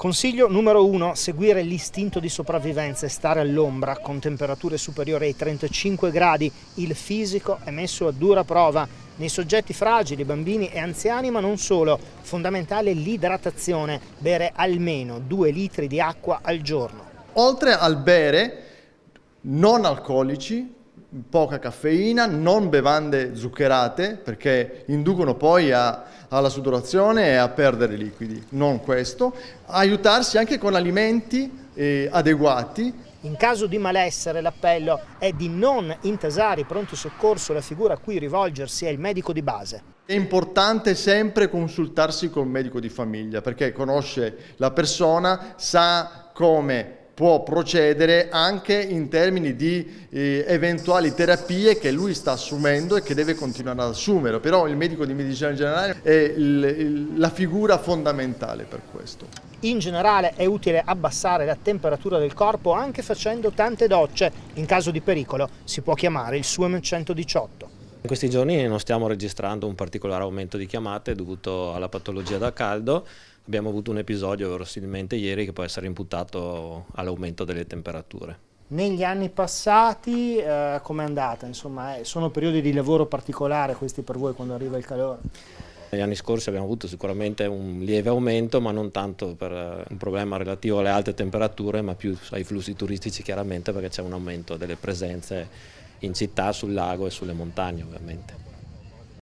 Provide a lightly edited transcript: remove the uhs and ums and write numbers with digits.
Consiglio numero 1, seguire l'istinto di sopravvivenza e stare all'ombra con temperature superiori ai 35 gradi. Il fisico è messo a dura prova. Nei soggetti fragili, bambini e anziani, ma non solo. Fondamentale l'idratazione, bere almeno 2 litri di acqua al giorno. Oltre al bere, non alcolici, poca caffeina, non bevande zuccherate perché inducono poi alla sudorazione e a perdere liquidi, non questo, aiutarsi anche con alimenti adeguati. In caso di malessere l'appello è di non intasare i pronto soccorso, la figura a cui rivolgersi è il medico di base. È importante sempre consultarsi col medico di famiglia perché conosce la persona, sa come può procedere anche in termini di eventuali terapie che lui sta assumendo e che deve continuare ad assumere, però il medico di medicina generale è la figura fondamentale per questo. In generale è utile abbassare la temperatura del corpo anche facendo tante docce. In caso di pericolo si può chiamare il SUEM 118. In questi giorni non stiamo registrando un particolare aumento di chiamate dovuto alla patologia da caldo. Abbiamo avuto un episodio verosimilmente ieri che può essere imputato all'aumento delle temperature. Negli anni passati com'è andata? Insomma, sono periodi di lavoro particolare questi per voi quando arriva il calore? Negli anni scorsi abbiamo avuto sicuramente un lieve aumento, ma non tanto per un problema relativo alle alte temperature, ma più ai flussi turistici chiaramente perché c'è un aumento delle presenze in città, sul lago e sulle montagne ovviamente.